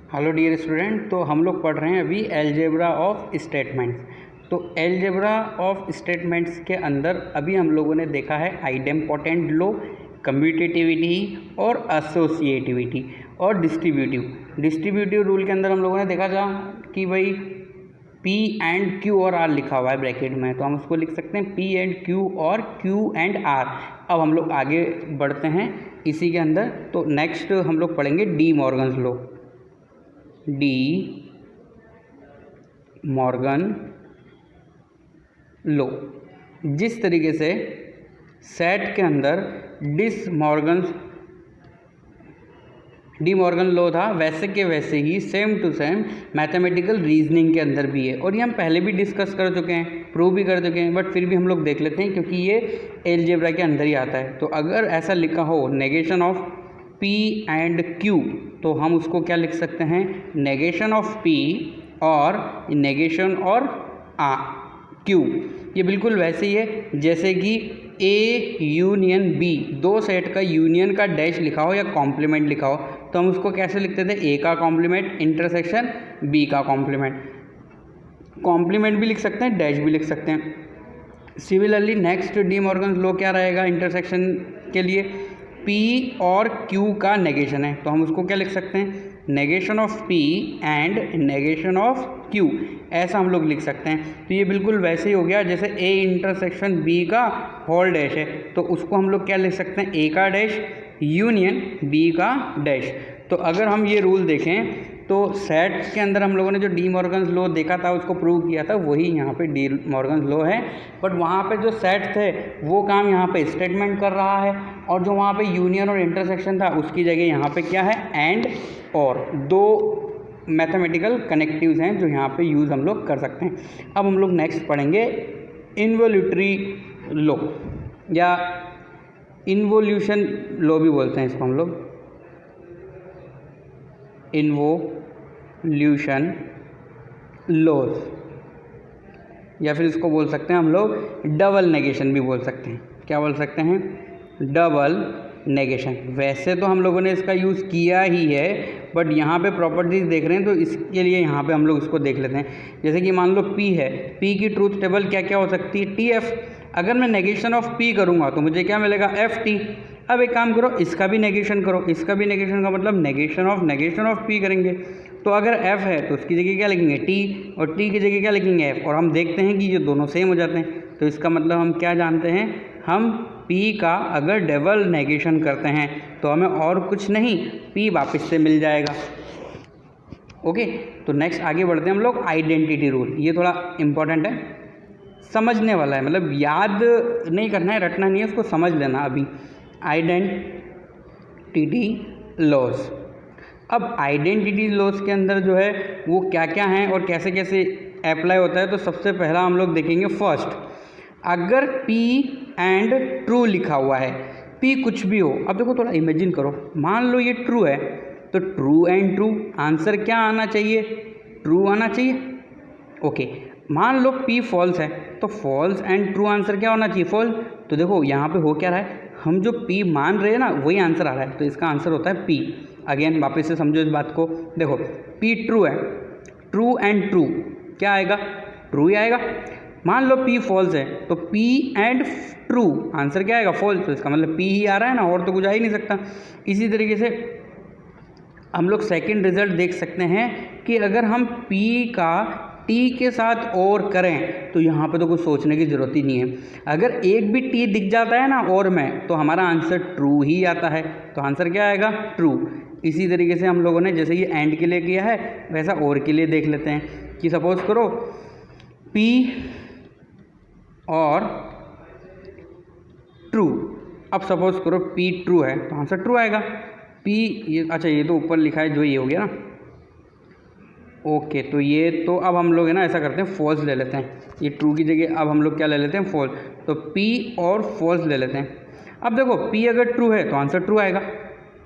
Hello dear student, तो हम लोग पढ़ रहे हैं अभी अलजेब्रा ऑफ स्टेटमेंट्स। तो अलजेब्रा ऑफ स्टेटमेंट्स के अंदर अभी हम लोगों ने देखा है आइडेम्पोटेंट लो, कम्यूटेटिविटी और एसोसिएटिविटी और डिस्ट्रीब्यूटिव रूल के अंदर हम लोगों ने देखा था कि भाई P एंड Q और R लिखा हुआ है ब्रैकेट में, तो हम उसको लिख सकते हैं P एंड Q और Q एंड R। अब हम लोग आगे बढ़ते हैं इसी के अंदर। तो नेक्स्ट हम लोग पढ़ेंगे De Morgan's law. De Morgan law, जिस तरीके से सेट के अंदर डी मॉर्गन लो था, वैसे के वैसे ही same to same mathematical reasoning के अंदर भी है। और ये हम पहले भी डिस्कस कर चुके हैं, प्रूव भी कर चुके हैं, बट फिर भी हम लोग देख लेते हैं क्योंकि ये अलजेब्रा के अंदर ही आता है। तो अगर ऐसा लिखा हो negation of P and Q, तो हम उसको क्या लिख सकते हैं, नेगेशन ऑफ P और नेगेशन और Q। ये बिल्कुल वैसे ही है जैसे कि A यूनियन B, दो सेट का यूनियन का डैश लिखा हो या कॉम्प्लीमेंट लिखा हो, तो हम उसको कैसे लिखते थे, A का कॉम्प्लीमेंट इंटरसेक्शन B का कॉम्प्लीमेंट। कॉम्प्लीमेंट भी लिख सकते हैं, डैश भी लिख सकते हैं। Similarly next De Morgan law क्या रहेगा इंटरसेक्शन के लिए, P और Q का नेगेशन है, तो हम उसको क्या लिख सकते हैं, negation of P and negation of Q, ऐसा हम लोग लिख सकते हैं। तो ये बिल्कुल वैसे ही हो गया जैसे A इंटरसेक्शन B का होल डैश है, तो उसको हम लोग क्या लिख सकते हैं, A का डैश यूनियन B का डैश। तो अगर हम ये रूल देखें तो सेट के अंदर हम लोगों ने जो डी मॉर्गन्स लॉ देखा था, उसको प्रूव किया था, वही यहाँ पे डी मॉर्गन्स लॉ है। बट वहाँ पे जो सेट थे वो काम यहाँ पे स्टेटमेंट कर रहा है, और जो वहाँ पे यूनियन और इंटरसेक्शन था उसकी जगह यहाँ पे क्या है, एंड और, दो मैथमेटिकल कनेक्टिव्स हैं जो यहाँ पे यूज़ हम लोग कर सकते हैं। अब हम लोग नेक्स्ट पढ़ेंगे इन्वोल्यूटरी लॉ, या इन्वोल्यूशन लॉ भी बोलते हैं इसको हम लोग, इन्वोल्यूशन लॉज, या फिर इसको बोल सकते हैं हम लोग डबल नेगेशन भी बोल सकते हैं। क्या बोल सकते हैं, डबल नेगेशन। वैसे तो हम लोगों ने इसका यूज़ किया ही है, बट यहाँ पे प्रॉपर्टीज़ देख रहे हैं तो इसके लिए यहाँ पे हम लोग इसको देख लेते हैं। जैसे कि मान लो P है, P की ट्रूथ टेबल क्या क्या हो सकती है, TF। अगर मैं नेगेशन ऑफ P करूँगा तो मुझे क्या मिलेगा, FT। अब एक काम करो, इसका भी नेगेशन करो, इसका भी नेगेशन का मतलब नेगेशन ऑफ P करेंगे। तो अगर F है तो उसकी जगह क्या लिखेंगे, T, और T की जगह क्या लिखेंगे, F। और हम देखते हैं कि ये दोनों सेम हो जाते हैं, तो इसका मतलब हम क्या जानते हैं, हम P का अगर डबल नेगेशन करते हैं तो हमें और कुछ नहीं, P वापस से मिल जाएगा। ओके, तो नेक्स्ट आगे बढ़ते हैं हम लोग आइडेंटिटी रूल। ये थोड़ा इम्पोर्टेंट है, समझने वाला है, मतलब याद नहीं करना है, रटना नहीं है, उसको समझ लेना अभी। Identity laws. अब आइडेंटिटी लॉज के अंदर जो है वो क्या क्या हैं और कैसे कैसे अप्लाई होता है, तो सबसे पहला हम लोग देखेंगे फर्स्ट, अगर P एंड ट्रू लिखा हुआ है, P कुछ भी हो। अब देखो थोड़ा इमेजिन करो, मान लो ये ट्रू है, तो ट्रू एंड ट्रू आंसर क्या आना चाहिए, ट्रू आना चाहिए। ओके, मान लो P फॉल्स है, तो फॉल्स एंड ट्रू आंसर क्या होना चाहिए, फॉल्स। तो देखो यहाँ पे हो क्या रहा है, हम जो P मान रहे हैं ना वही आंसर आ रहा है, तो इसका आंसर होता है P। अगेन वापस से समझो इस बात को, देखो P ट्रू है, ट्रू एंड ट्रू क्या आएगा, ट्रू ही आएगा। मान लो P फॉल्स है, तो P एंड ट्रू आंसर क्या आएगा, फॉल्स। तो इसका मतलब P ही आ रहा है ना, और तो कुछ आ ही नहीं सकता। इसी तरीके से हम लोग सेकंड रिजल्ट देख सकते हैं कि अगर हम P का T के साथ और करें तो यहाँ पे तो कुछ सोचने की ज़रूरत ही नहीं है। अगर एक भी T दिख जाता है ना और में, तो हमारा आंसर ट्रू ही आता है, तो आंसर क्या आएगा, ट्रू। इसी तरीके से हम लोगों ने जैसे ये एंड के लिए किया है, वैसा और के लिए देख लेते हैं कि सपोज़ करो P और ट्रू। अब सपोज़ करो P ट्रू है तो आंसर ट्रू आएगा। P ये, अच्छा ये तो ऊपर लिखा है जो ये हो गया ना, ओके। तो ये तो अब हम लोग है ना ऐसा करते हैं, फॉल्स ले लेते हैं, ये ट्रू की जगह अब हम लोग क्या ले लेते हैं, फॉल्स। तो P और फॉल्स ले लेते हैं। अब देखो P अगर ट्रू है तो आंसर ट्रू आएगा,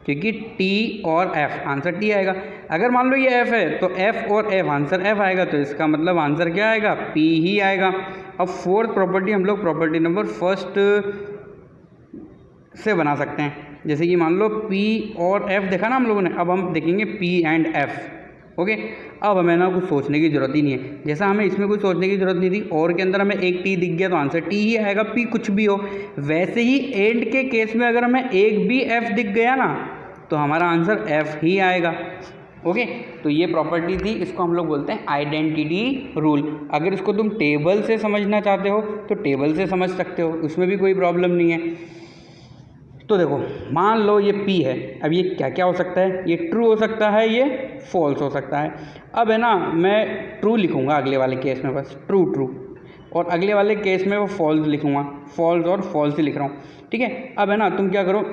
क्योंकि T और F आंसर T आएगा। अगर मान लो ये F है तो F और F आंसर F आएगा, तो इसका मतलब आंसर क्या आएगा, P ही आएगा। अब फोर्थ प्रॉपर्टी हम लोग प्रॉपर्टी नंबर फर्स्ट से बना सकते हैं। जैसे कि मान लो P और F देखा ना हम लोगों ने, अब हम देखेंगे P एंड F। ओके, अब हमें ना कुछ सोचने की ज़रूरत ही नहीं है। जैसा हमें इसमें कुछ सोचने की ज़रूरत नहीं थी, और के अंदर हमें एक टी दिख गया तो आंसर टी ही आएगा, पी कुछ भी हो। वैसे ही एंड के केस में अगर हमें एक भी एफ दिख गया ना तो हमारा आंसर एफ ही आएगा। ओके, तो ये प्रॉपर्टी थी, इसको हम लोग बोलते हैं आइडेंटिटी रूल। अगर इसको तुम टेबल से समझना चाहते हो तो टेबल से समझ सकते हो, उसमें भी कोई प्रॉब्लम नहीं है। तो देखो, मान लो ये P है, अब ये क्या क्या हो सकता है, ये ट्रू हो सकता है, ये फॉल्स हो सकता है। अब है ना, मैं ट्रू लिखूँगा अगले वाले केस में, बस ट्रू ट्रू, और अगले वाले केस में वो फॉल्स लिखूँगा, फॉल्स और फॉल्स ही लिख रहा हूँ। ठीक है, अब है ना, तुम क्या करो,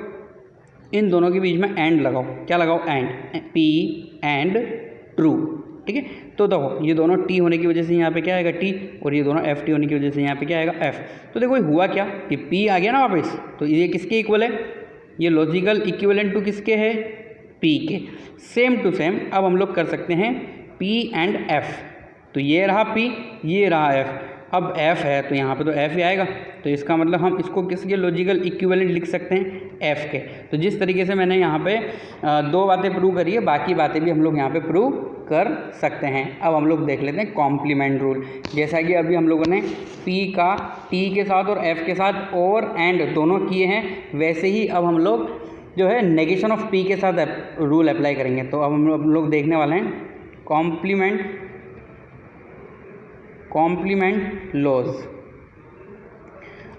इन दोनों के बीच में एंड लगाओ। क्या लगाओ, एंड, P एंड ट्रू। ठीक है, तो देखो ये दोनों T होने की वजह से यहाँ पे क्या आएगा, T, और ये दोनों FT होने की वजह से यहाँ पे क्या आएगा, F। तो देखो हुआ क्या, ये P आ गया ना वापस, तो ये किसके इक्वल है, ये लॉजिकल इक्विवेलेंट टू किसके है, P के। सेम टू सेम अब हम लोग कर सकते हैं P एंड F। तो ये रहा P, ये रहा F। अब F है तो यहाँ पे तो F ही आएगा, तो इसका मतलब हम इसको किसके लॉजिकल इक्विवेलेंट लिख सकते हैं, F के। तो जिस तरीके से मैंने यहाँ पे दो बातें प्रूव करी है, बाकी बातें भी हम लोग यहाँ पे प्रूव कर सकते हैं। अब हम लोग देख लेते हैं कॉम्प्लीमेंट रूल। जैसा कि अभी हम लोगों ने P का T के साथ और F के साथ और एंड दोनों किए हैं, वैसे ही अब हम लोग जो है नेगेशन ऑफ P के साथ रूल अप्लाई करेंगे। तो अब हम लोग देखने वाले हैं कॉम्प्लीमेंट लॉज।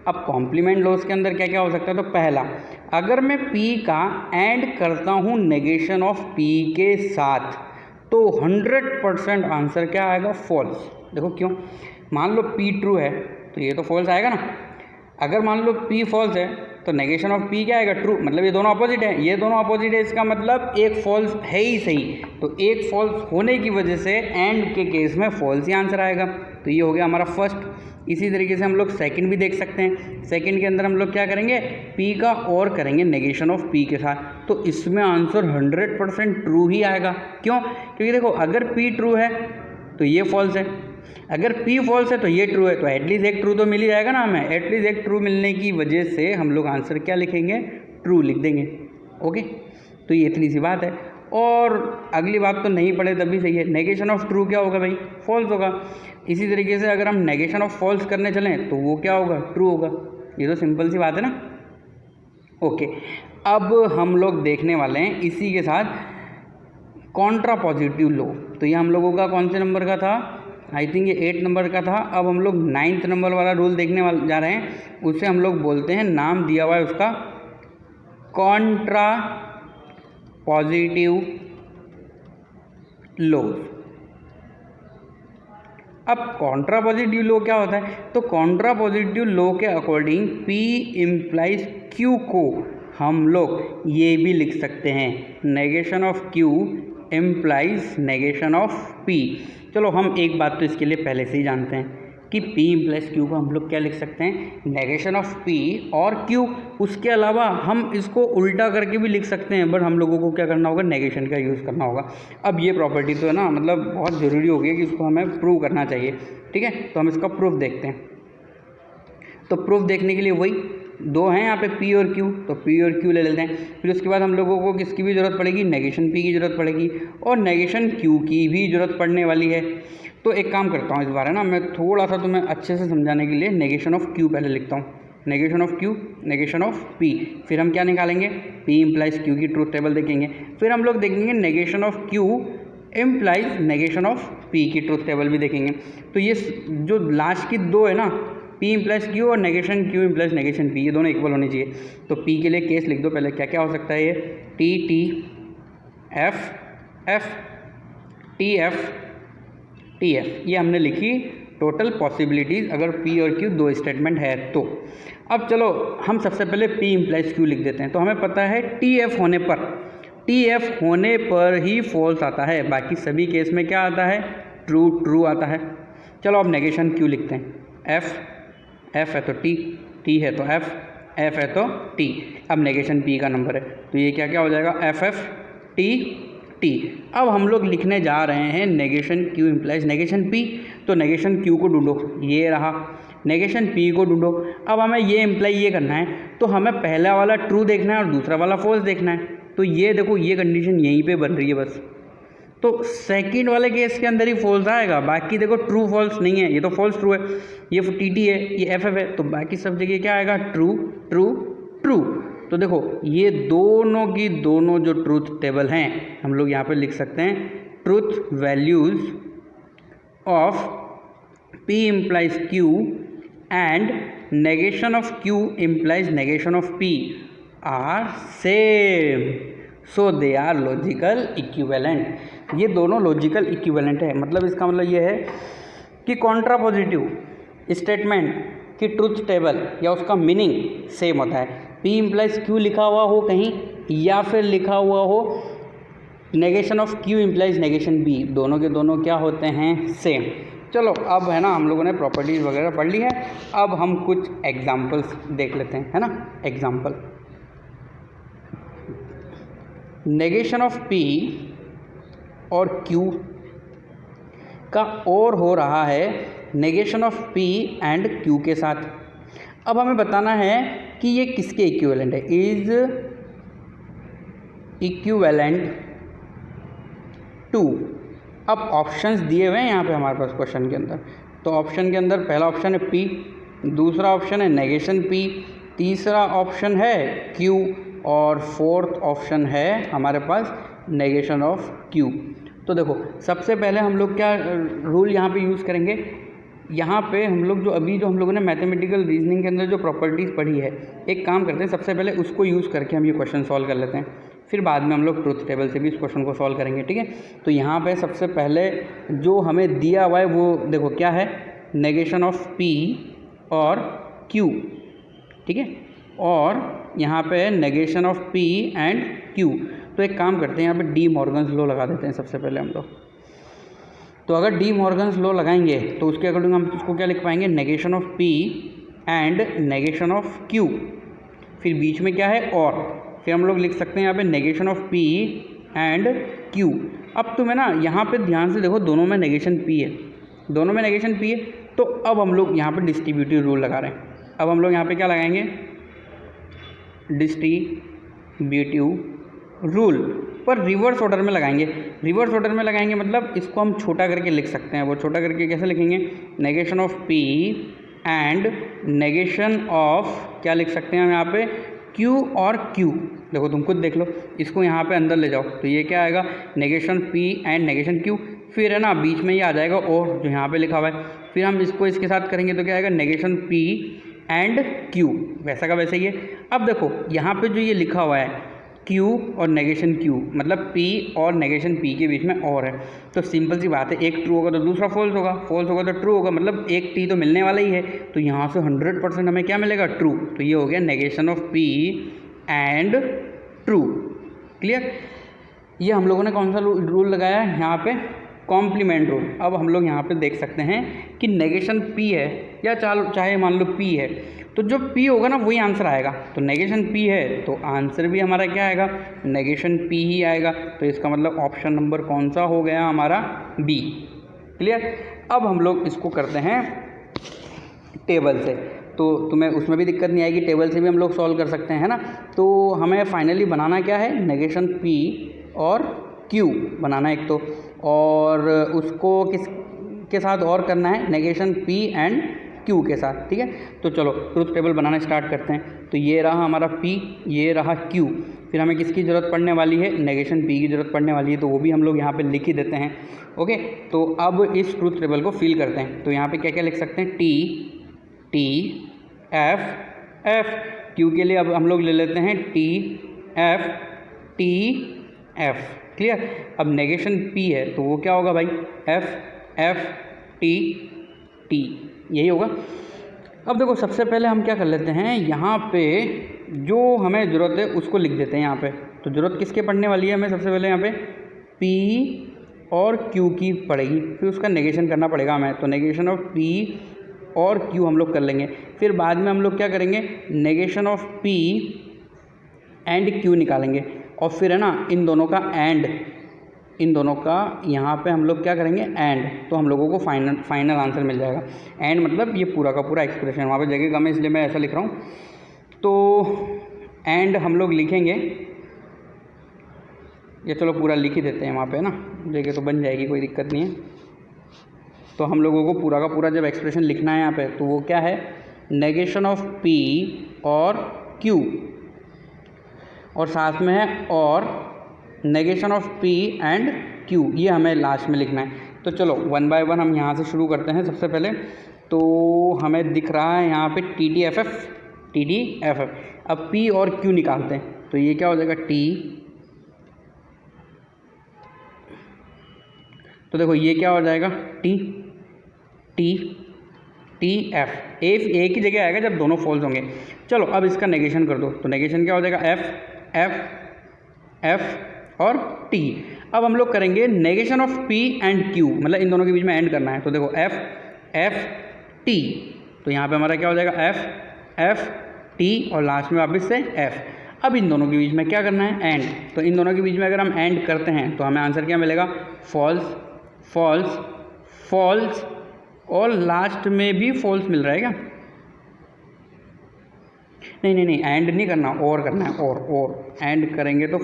अब कॉम्प्लीमेंट लॉज के अंदर क्या क्या हो सकता है, तो पहला, अगर मैं P का एंड करता हूँ नेगेशन ऑफ P के साथ तो 100% आंसर क्या आएगा, फॉल्स। देखो क्यों, मान लो P ट्रू है तो ये तो फॉल्स आएगा ना। अगर मान लो P फॉल्स है तो नेगेशन ऑफ P क्या आएगा, ट्रू। मतलब ये दोनों अपोजिट है, ये दोनों अपोजिट है, इसका मतलब एक फॉल्स है ही सही। तो एक फॉल्स होने की वजह से एंड के केस में फॉल्स ही आंसर आएगा। तो ये हो गया हमारा फर्स्ट। इसी तरीके से हम लोग सेकंड भी देख सकते हैं। सेकंड के अंदर हम लोग क्या करेंगे, P का और करेंगे नेगेशन ऑफ P के साथ, तो इसमें आंसर 100% ट्रू ही आएगा। क्यों, क्योंकि देखो अगर P ट्रू है तो ये फॉल्स है, अगर P फॉल्स है तो ये ट्रू है, तो एटलीस्ट एक ट्रू तो मिल ही जाएगा ना हमें। एटलीस्ट एक ट्रू मिलने की वजह से हम लोग आंसर क्या लिखेंगे, ट्रू लिख देंगे। ओके, तो ये इतनी सी बात है। और अगली बात तो नहीं पढ़े तब भी सही है, नेगेशन ऑफ ट्रू क्या होगा भाई, फॉल्स होगा। इसी तरीके से अगर हम नेगेशन ऑफ फॉल्स करने चलें तो वो क्या होगा, ट्रू होगा। ये तो सिंपल सी बात है ना। ओके, अब हम लोग देखने वाले हैं इसी के साथ कॉन्ट्रा पॉजिटिव लो। तो ये हम लोगों का कौन से नंबर का था, आई थिंक ये 8 नंबर का था। अब हम लोग 9th नंबर वाला रूल देखने वाले जा रहे हैं। उसे हम लोग बोलते हैं, नाम दिया हुआ है उसका कॉन्ट्रा पॉजिटिव लो। अब कॉन्ट्रा पॉजिटिव लो क्या होता है, तो कॉन्ट्रा पॉजिटिव लो के अकॉर्डिंग P इम्प्लाइज Q को हम लोग ये भी लिख सकते हैं, negation of Q implies negation of P। चलो हम एक बात तो इसके लिए पहले से ही जानते हैं कि P इम्प्लाइज Q को हम लोग क्या लिख सकते हैं, नेगेशन ऑफ P और Q। उसके अलावा हम इसको उल्टा करके भी लिख सकते हैं, बट हम लोगों को क्या करना होगा, नेगेशन का यूज़ करना होगा। अब ये प्रॉपर्टी तो है ना, मतलब बहुत ज़रूरी हो गई कि इसको हमें प्रूव करना चाहिए। ठीक है, तो हम इसका प्रूफ देखते हैं। तो प्रूफ देखने के लिए वही दो हैं यहाँ पे, P और Q, तो P और Q ले लेते हैं। फिर उसके बाद हम लोगों को किसकी भी ज़रूरत पड़ेगी, नेगेशन P की ज़रूरत पड़ेगी और नेगेशन Q की भी ज़रूरत पड़ने वाली है। तो एक काम करता हूँ, इस बार है ना मैं थोड़ा सा तुम्हें अच्छे से समझाने के लिए नेगेशन ऑफ Q पहले लिखता हूँ, negation of Q, negation of P। फिर हम क्या निकालेंगे, P इम्प्लाइज Q की ट्रूथ टेबल देखेंगे। फिर हम लोग देखेंगे negation of Q implies negation of P की ट्रूथ टेबल भी देखेंगे। तो ये जो लास्ट की दो है ना, P इम्प्लाइज Q और negation Q implies negation P, ये दोनों इक्वल होने चाहिए। तो P के लिए केस लिख दो पहले, क्या क्या हो सकता है ये, T T F F T F T F, ये हमने लिखी टोटल पॉसिबिलिटीज़ अगर P और Q दो स्टेटमेंट है तो। अब चलो हम सबसे पहले P इम्प्लाइज Q लिख देते हैं। तो हमें पता है TF होने पर ही फॉल्स आता है, बाकी सभी केस में क्या आता है, ट्रू ट्रू आता है। चलो अब नेगेशन Q लिखते हैं, F है तो T है तो F है तो T। अब नेगेशन P का नंबर है तो ये क्या क्या हो जाएगा, FF T। अब हम लोग लिखने जा रहे हैं negation Q implies negation P। तो नेगेशन Q को ढूंढो, ये रहा, नेगेशन P को ढूंढो। अब हमें ये इम्प्लाई ये करना है, तो हमें पहला वाला ट्रू देखना है और दूसरा वाला फॉल्स देखना है। तो ये देखो, ये कंडीशन यहीं पे बन रही है बस। तो सेकंड वाले केस के अंदर ही फॉल्स आएगा, बाकी देखो ट्रू फॉल्स नहीं है, ये तो फॉल्स ट्रू है, ये टी है, ये एफ है, तो बाकी सब जगह क्या आएगा, ट्रू ट्रू ट्रू। तो देखो ये दोनों की दोनों जो ट्रूथ टेबल हैं हम लोग यहाँ पे लिख सकते हैं, truth values of P implies Q and negation of Q implies negation of P are same, so they are logical equivalent। ये दोनों लॉजिकल इक्विवेलेंट है, मतलब इसका मतलब ये है कि कॉन्ट्रापोजिटिव स्टेटमेंट की ट्रूथ टेबल या उसका मीनिंग सेम होता है। P implies Q लिखा हुआ हो कहीं या फिर लिखा हुआ हो negation of Q implies negation B, दोनों के दोनों क्या होते हैं, सेम। चलो अब है ना हम लोगों ने प्रॉपर्टीज़ वगैरह पढ़ ली है, अब हम कुछ एग्जांपल्स देख लेते हैं, है ना। एग्जांपल, नेगेशन ऑफ P और Q का और हो रहा है negation of P and Q के साथ। अब हमें बताना है कि ये किसके इक्विवेलेंट है, इज इक्विवेलेंट टू। अब ऑप्शंस दिए हुए हैं यहाँ पे हमारे पास क्वेश्चन के अंदर, तो ऑप्शन के अंदर पहला ऑप्शन है P, दूसरा ऑप्शन है नेगेशन P, तीसरा ऑप्शन है Q और फोर्थ ऑप्शन है हमारे पास नेगेशन ऑफ Q। तो देखो सबसे पहले हम लोग क्या रूल यहाँ पे यूज़ करेंगे, यहाँ पे हम लोग जो अभी जो हम लोगों ने मैथमेटिकल रीजनिंग के अंदर जो प्रॉपर्टीज़ पढ़ी है, एक काम करते हैं सबसे पहले उसको यूज़ करके हम ये क्वेश्चन सॉल्व कर लेते हैं, फिर बाद में हम लोग ट्रूथ टेबल से भी इस क्वेश्चन को सॉल्व करेंगे, ठीक है। तो यहाँ पे सबसे पहले जो हमें दिया हुआ है वो देखो क्या है, नेगेशन ऑफ P और Q, ठीक है, और यहाँ पे negation of P and Q। तो एक काम करते हैं यहाँ पे डी मॉर्गन्स लॉ लगा देते हैं सबसे पहले हम लोग। तो अगर डी मॉर्गन्स लॉ लगाएंगे तो उसके अकॉर्डिंग हम उसको क्या लिख पाएंगे, negation of P and negation of Q, फिर बीच में क्या है और, फिर हम लोग लिख सकते हैं यहाँ पे negation of P and Q। अब तुम्हें ना यहाँ पे ध्यान से देखो, दोनों में नेगेशन P है, दोनों में नेगेशन P है, तो अब हम लोग यहाँ पे डिस्ट्रीब्यूटिव रूल लगा रहे हैं। अब हम लोग यहाँ पे क्या लगाएंगे, डिस्ट्रीब्यूटिव रूल, पर रिवर्स ऑर्डर में लगाएंगे। रिवर्स ऑर्डर में लगाएंगे मतलब इसको हम छोटा करके लिख सकते हैं, वो छोटा करके कैसे लिखेंगे, negation of P and negation of, क्या लिख सकते हैं हम यहाँ पे, Q और Q। देखो तुम खुद देख लो, इसको यहाँ पे अंदर ले जाओ तो ये क्या आएगा, negation P and negation Q, फिर है ना बीच में ये आ जाएगा और जो यहाँ पे लिखा हुआ है, फिर हम इसको इसके साथ करेंगे तो क्या आएगा, नेगेशन P एंड Q, वैसा का वैसे ही है। अब देखो यहाँ पे जो ये लिखा हुआ है Q और नेगेशन Q, मतलब P और नेगेशन P के बीच में और है, तो सिंपल सी बात है, एक ट्रू होगा तो दूसरा फॉल्स होगा, फॉल्स होगा तो ट्रू होगा, मतलब एक T तो मिलने वाला ही है, तो यहाँ से 100% हमें क्या मिलेगा, ट्रू। तो ये हो गया negation of P and true, clear. ये हम लोगों ने कौन सा रूल लगाया है यहाँ पे, कॉम्प्लीमेंट रूल। अब हम लोग यहाँ पे देख सकते हैं कि नेगेशन P है या चाहे मान लो P है, तो जो P होगा ना वही आंसर आएगा, तो नेगेशन P है तो आंसर भी हमारा क्या आएगा, नेगेशन P ही आएगा। तो इसका मतलब ऑप्शन नंबर कौन सा हो गया हमारा, B, क्लियर। अब हम लोग इसको करते हैं टेबल से, तो तुम्हें उसमें भी दिक्कत नहीं आएगी, टेबल से भी हम लोग सॉल्व कर सकते हैं, है ना। तो हमें फाइनली बनाना क्या है, नेगेशन P और Q बनाना है एक तो, और उसको किस के साथ और करना है, नेगेशन P एंड Q के साथ, ठीक है। तो चलो ट्रूथ टेबल बनाना स्टार्ट करते हैं। तो ये रहा हमारा P, ये रहा Q, फिर हमें किसकी ज़रूरत पड़ने वाली है, नेगेशन P की ज़रूरत पड़ने वाली है, तो वो भी हम लोग यहाँ पे लिख ही देते हैं। ओके, तो अब इस ट्रूथ टेबल को फिल करते हैं। तो यहाँ पे क्या क्या लिख सकते हैं, T F F, Q के लिए अब हम लोग ले लेते हैं T F T F, clear. अब नेगेशन P है तो वो क्या होगा भाई, F F T T, यही होगा। अब देखो सबसे पहले हम क्या कर लेते हैं, यहाँ पे जो हमें ज़रूरत है उसको लिख देते हैं यहाँ पे। तो ज़रूरत किसके पड़ने वाली है, हमें सबसे पहले यहाँ पे P और Q की पड़ेगी, फिर उसका नेगेशन करना पड़ेगा हमें, तो नेगेशन ऑफ P और Q हम लोग कर लेंगे। फिर बाद में हम लोग क्या करेंगे, negation of P and Q निकालेंगे, और फिर है ना इन दोनों का एंड, इन दोनों का यहाँ पे हम लोग क्या करेंगे, एंड, तो हम लोगों को फाइनल आंसर मिल जाएगा। एंड मतलब ये पूरा का पूरा एक्सप्रेशन, वहाँ पे जगह कम है इसलिए मैं ऐसा लिख रहा हूँ। तो एंड हम लोग लिखेंगे या चलो पूरा लिख ही देते हैं वहाँ पे ना, जगह तो बन जाएगी, कोई दिक्कत नहीं है। तो हम लोगों को पूरा का पूरा जब एक्सप्रेशन लिखना है यहाँ पे, तो वो क्या है, नेगेशन ऑफ P और Q, और साथ में है और negation of P and Q, ये हमें लास्ट में लिखना है। तो चलो वन बाय वन हम यहाँ से शुरू करते हैं। सबसे पहले तो हमें दिख रहा है यहाँ पे TDFF। अब P और Q निकालते हैं, तो ये क्या हो जाएगा T, तो देखो ये क्या हो जाएगा TF। एक ही जगह आएगा जब दोनों फॉल्स होंगे। चलो अब इसका नेगेशन कर दो, तो नेगेशन क्या हो जाएगा F और T। अब हम लोग करेंगे negation of P and Q, मतलब इन दोनों के बीच में एंड करना है। तो देखो F T, तो यहाँ पे हमारा क्या हो जाएगा F T और लास्ट में वापस से F। अब इन दोनों के बीच में क्या करना है, एंड। तो इन दोनों के बीच में अगर हम एंड करते हैं तो हमें आंसर क्या मिलेगा, फॉल्स, और लास्ट में भी फॉल्स मिल रहा है क्या, नहीं एंड नहीं करना, और करना है, और एंड करेंगे तो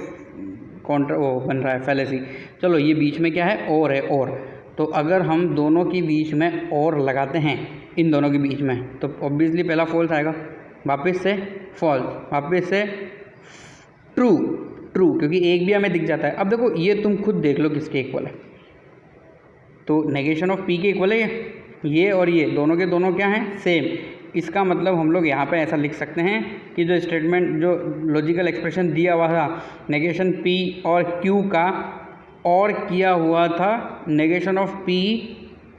कॉन्ट्रा वो बन रहा है फैलेसी। चलो ये बीच में क्या है, और है, और। तो अगर हम दोनों के बीच में और लगाते हैं इन दोनों के बीच में, तो ऑब्वियसली पहला फॉल्स आएगा, वापस से फॉल्स, वापस से ट्रू, क्योंकि एक भी हमें दिख जाता है। अब देखो ये तुम खुद देख लो किसके इक्वल है, तो नेगेशन ऑफ P के इक्वल है ये और ये दोनों के दोनों क्या हैं, सेम। इसका मतलब हम लोग यहाँ पे ऐसा लिख सकते हैं कि जो स्टेटमेंट, जो लॉजिकल एक्सप्रेशन दिया हुआ था नेगेशन P और Q का, और किया हुआ था negation of P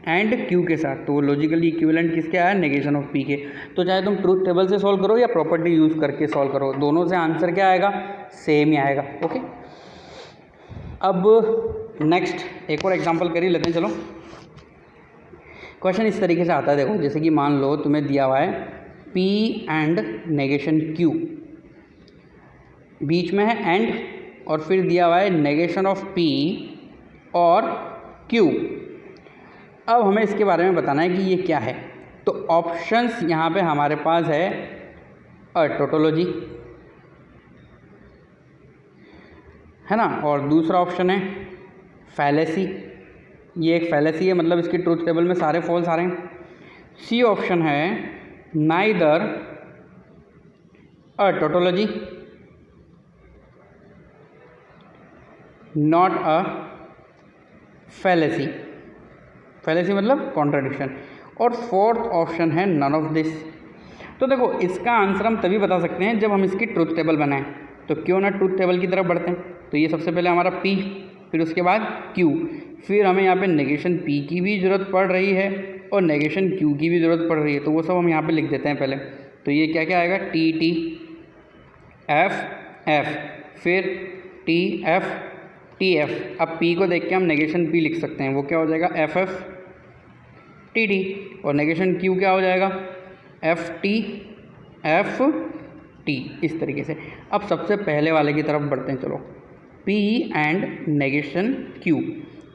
and Q के साथ, तो वो लॉजिकली इक्विवेलेंट किसके आया, नेगेशन ऑफ P के। तो चाहे तुम ट्रूथ टेबल से सॉल्व करो या प्रॉपर्टी यूज़ करके सॉल्व करो, दोनों से आंसर क्या आएगा, सेम ही आएगा। ओके, अब नेक्स्ट एक और एग्जांपल कर ही लेते हैं। चलो क्वेश्चन इस तरीके से आता है, देखो जैसे कि मान लो तुम्हें दिया हुआ है P एंड नेगेशन Q, बीच में है एंड, और फिर दिया हुआ है नेगेशन ऑफ P और Q। अब हमें इसके बारे में बताना है कि ये क्या है। तो ऑप्शंस यहाँ पे हमारे पास है टोटोलॉजी, है ना, और दूसरा ऑप्शन है फैलेसी, ये एक फैलेसी है, मतलब इसकी ट्रूथ टेबल में सारे फॉल्स आ रहे हैं। सी ऑप्शन है neither a tautology not a fallacy, मतलब कॉन्ट्राडिक्शन, और फोर्थ ऑप्शन है नन ऑफ दिस। तो देखो इसका आंसर हम तभी बता सकते हैं जब हम इसकी ट्रूथ टेबल बनाएं, तो क्यों ना ट्रूथ टेबल की तरफ बढ़ते हैं। तो ये सबसे पहले हमारा P, फिर उसके बाद Q, फिर हमें यहाँ पे नेगेशन P की भी ज़रूरत पड़ रही है और नेगेशन Q की भी ज़रूरत पड़ रही है, तो वो सब हम यहाँ पे लिख देते हैं पहले। तो ये क्या क्या आएगा, T F, फिर T F। अब P को देख के हम नेगेशन P लिख सकते हैं, वो क्या हो जाएगा FF TT, और नेगेशन Q क्या हो जाएगा FT इस तरीके से। अब सबसे पहले वाले की तरफ बढ़ते हैं। चलो P एंड नेगेशन Q,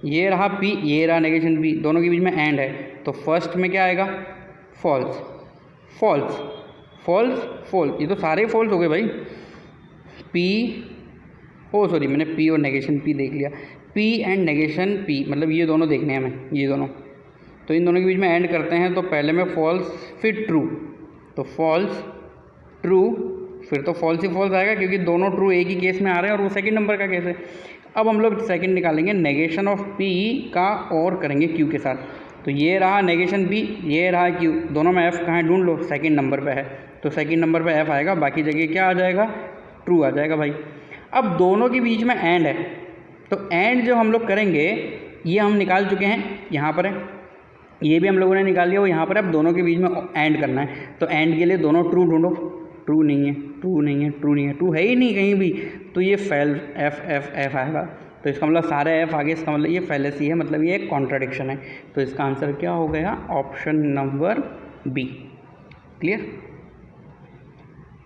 ये रहा P, ये रहा नेगेशन P, दोनों के बीच में एंड है, तो फर्स्ट में क्या आएगा, फॉल्स, ये तो सारे फॉल्स हो गए भाई। सॉरी मैंने P और नेगेशन P देख लिया, P एंड नेगेशन P, मतलब ये दोनों देखने हैं हमें, ये दोनों, तो इन दोनों के बीच में एंड करते हैं। तो पहले में फॉल्स फिर ट्रू, तो फॉल्स ट्रू, फिर तो फॉल्स ही फॉल्स आएगा क्योंकि दोनों ट्रू एक ही केस में आ रहे हैं और वो सेकंड नंबर का केस है। अब हम लोग सेकंड निकालेंगे, नेगेशन ऑफ P का और करेंगे Q के साथ, तो ये रहा नेगेशन P, ये रहा Q, दोनों में F कहाँ है ढूंढ लो, सेकंड नंबर पे है, तो सेकंड नंबर पे F आएगा, बाकी जगह क्या आ जाएगा, ट्रू आ जाएगा भाई। अब दोनों के बीच में एंड है, तो एंड जो हम लोग करेंगे ये हम निकाल चुके हैं, यहाँ पर है, ये भी हम लोगों ने निकाल लिया, वो यहाँ पर। अब दोनों के बीच में एंड करना है, तो एंड के लिए दोनों ट्रू ढूंढो, ट्रू नहीं है, ट्रू है ही नहीं कहीं भी, तो ये फेल F आएगा। तो इसका मतलब सारे F आगे, इसका मतलब ये फैलेसी है, मतलब ये एक कॉन्ट्राडिक्शन है। तो इसका आंसर क्या हो गया, ऑप्शन नंबर B। क्लियर।